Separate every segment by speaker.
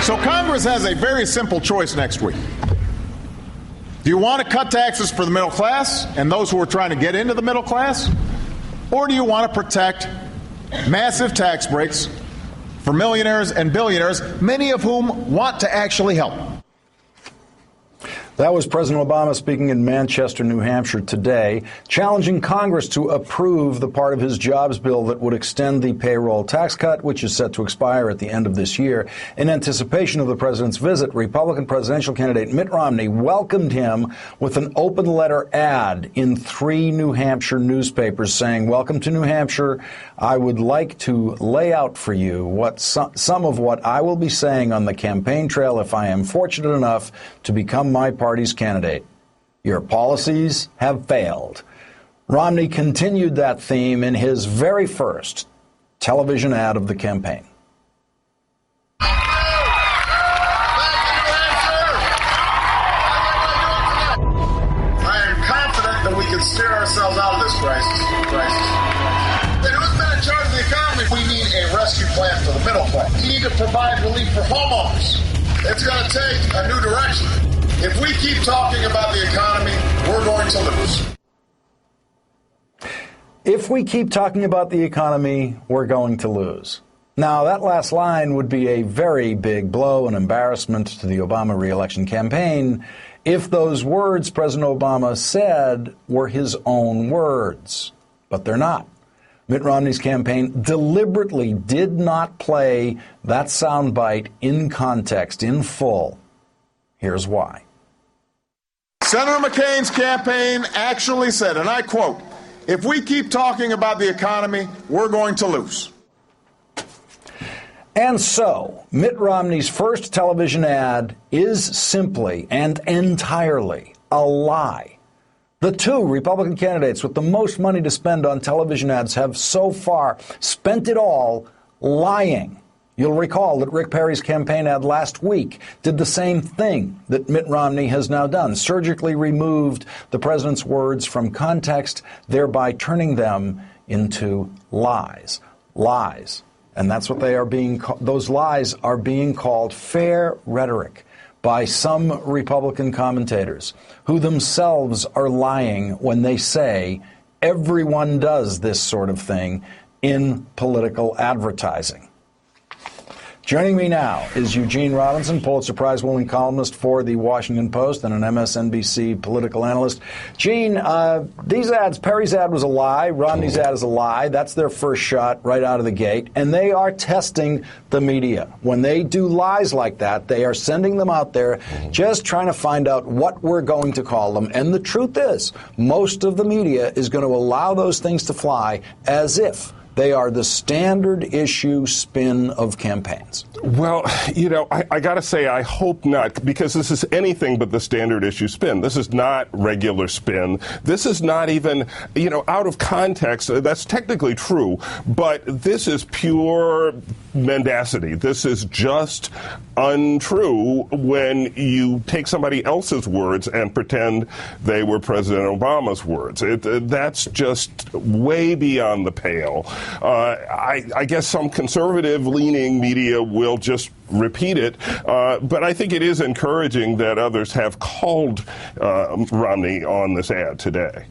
Speaker 1: So Congress has a very simple choice next week. Do you want to cut taxes for the middle class and those who are trying to get into the middle class? Or do you want to protect massive tax breaks for millionaires and billionaires, many of whom want to actually help?
Speaker 2: That was President Obama speaking in Manchester, New Hampshire today, challenging Congress to approve the part of his jobs bill that would extend the payroll tax cut, which is set to expire at the end of this year. In anticipation of the president's visit, Republican presidential candidate Mitt Romney welcomed him with an open letter ad in 3 New Hampshire newspapers saying, "Welcome to New Hampshire. I would like to lay out for you what some of what I will be saying on the campaign trail if I am fortunate enough to become my party's candidate. Your policies have failed." Romney continued that theme in his very first television ad of the campaign.
Speaker 3: I am confident that we can steer ourselves out of this crisis. And who's been in charge of the economy? We need a rescue plan for the middle class. We need to provide relief for homeowners. It's going to take a new direction. If we keep talking about the economy, we're going to lose.
Speaker 2: If we keep talking about the economy, we're going to lose. Now, that last line would be a very big blow and embarrassment to the Obama re-election campaign if those words President Obama said were his own words. But they're not. Mitt Romney's campaign deliberately did not play that soundbite in context, in full. Here's why.
Speaker 1: Senator McCain's campaign actually said, and I quote, "If we keep talking about the economy, we're going to lose."
Speaker 2: And so, Mitt Romney's first television ad is simply and entirely a lie. The 2 Republican candidates with the most money to spend on television ads have so far spent it all lying. You'll recall that Rick Perry's campaign ad last week did the same thing that Mitt Romney has now done, surgically removed the president's words from context, thereby turning them into lies. Lies. And that's what they are being those lies are being called fair rhetoric by some Republican commentators who themselves are lying when they say everyone does this sort of thing in political advertising. Joining me now is Eugene Robinson, Pulitzer Prize-winning columnist for The Washington Post and an MSNBC political analyst. Gene, these ads, Perry's ad was a lie, Romney's ad is a lie. That's their first shot right out of the gate. And they are testing the media. When they do lies like that, they are sending them out there just trying to find out what we're going to call them. And the truth is, most of the media is going to allow those things to fly as if they are the standard issue spin of campaigns.
Speaker 4: Well, you know, I got to say, I hope not, because this is anything but the standard issue spin. This is not regular spin. This is not even, you know, out of context. That's technically true, but this is pure mendacity. This is just untrue when you take somebody else's words and pretend they were President Obama's words. That's just way beyond the pale. I guess some conservative-leaning media will just repeat it, but I think it is encouraging that others have called Romney on this ad today.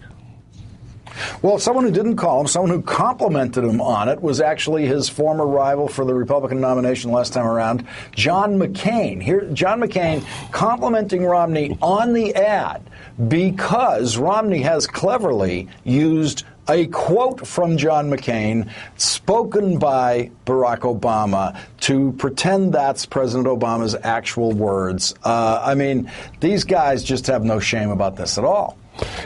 Speaker 2: Well, someone who didn't call him, someone who complimented him on it, was actually his former rival for the Republican nomination last time around, John McCain. Here, John McCain complimenting Romney on the ad because Romney has cleverly used a quote from John McCain spoken by Barack Obama to pretend that's President Obama's actual words. I mean, these guys just have no shame about this at all.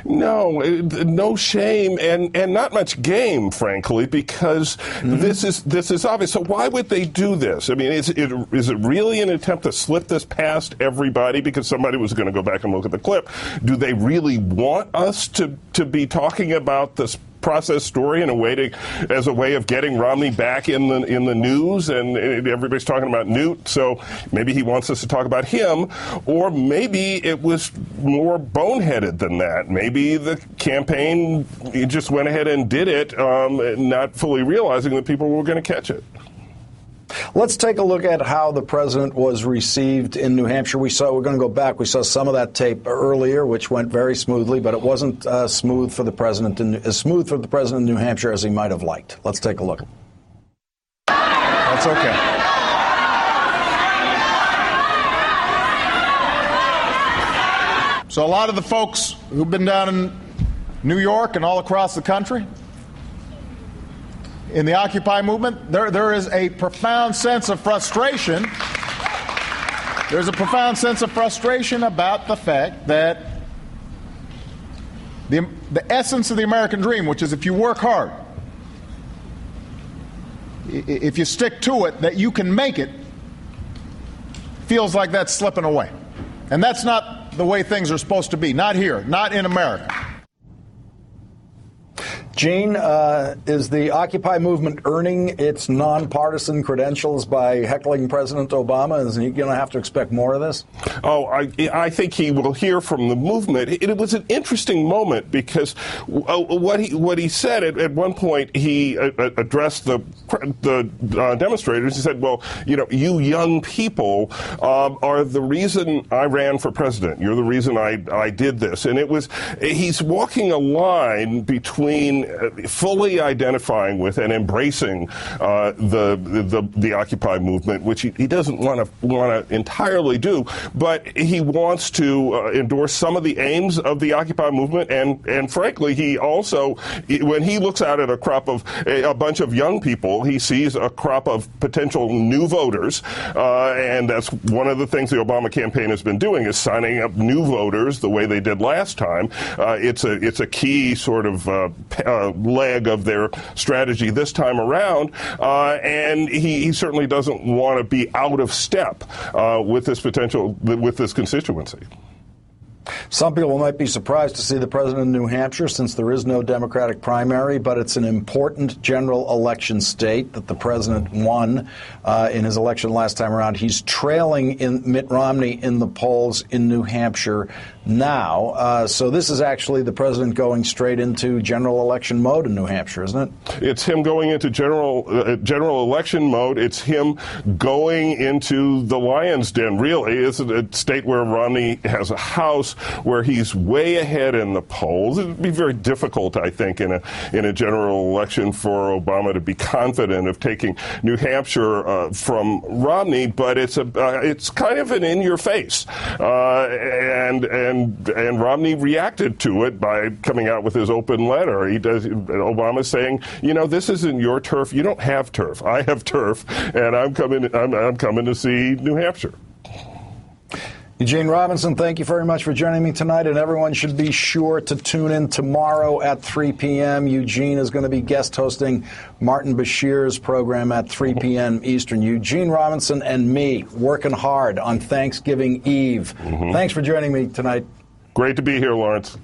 Speaker 4: No shame and not much game, frankly, because this is obvious. So why would they do this? I mean, is it really an attempt to slip this past everybody because somebody was going to go back and look at the clip? Do they really want us to be talking about this process story in a way as a way of getting Romney back in the news, and everybody's talking about Newt, so maybe he wants us to talk about him, or maybe it was more boneheaded than that. Maybe the campaign just went ahead and did it, not fully realizing that people were going to catch it.
Speaker 2: Let's take a look at how the president was received in New Hampshire. We're going to go back. We saw some of that tape earlier, which went very smoothly, but it wasn't smooth for the president in New Hampshire as he might have liked. Let's take a look.
Speaker 1: That's okay. So a lot of the folks who've been down in New York and all across the country in the Occupy movement, there is a profound sense of frustration. There's a profound sense of frustration about the fact that the essence of the American dream, which is if you work hard, if you stick to it, that you can make it, feels like that's slipping away. And that's not the way things are supposed to be. Not here, not in America.
Speaker 2: Gene, is the Occupy movement earning its nonpartisan credentials by heckling President Obama? Is he going to have to expect more of this?
Speaker 4: Oh, I think he will hear from the movement. It was an interesting moment because what he said at one point, he addressed the demonstrators. He said, well, you young people are the reason I ran for president. You're the reason I did this. And he's walking a line between fully identifying with and embracing the Occupy movement, which he doesn't want to entirely do, but he wants to endorse some of the aims of the Occupy movement, and frankly, he also, when he looks out at a bunch of young people, he sees a crop of potential new voters, and that's one of the things the Obama campaign has been doing, is signing up new voters the way they did last time. It's a key sort of leg of their strategy this time around, and he certainly doesn't want to be out of step with this constituency.
Speaker 2: Some people might be surprised to see the president in New Hampshire since there is no Democratic primary, but it's an important general election state that the president won in his election last time around. He's trailing in Mitt Romney in the polls in New Hampshire now. So this is actually the president going straight into general election mode in New Hampshire, isn't it?
Speaker 4: It's him going into general election mode. It's him going into the lion's den, really. It's a state where Romney has a house, where he's way ahead in the polls. It would be very difficult, I think, in a general election for Obama to be confident of taking New Hampshire from Romney, but it's kind of an in-your-face, and Romney reacted to it by coming out with his open letter. Obama's saying, this isn't your turf. You don't have turf. I have turf, and I'm coming to see New Hampshire.
Speaker 2: Eugene Robinson, thank you very much for joining me tonight, and everyone should be sure to tune in tomorrow at 3 p.m. Eugene is going to be guest hosting Martin Bashir's program at 3 p.m. Eastern. Eugene Robinson and me working hard on Thanksgiving Eve. Thanks for joining me tonight.
Speaker 4: Great to be here, Lawrence.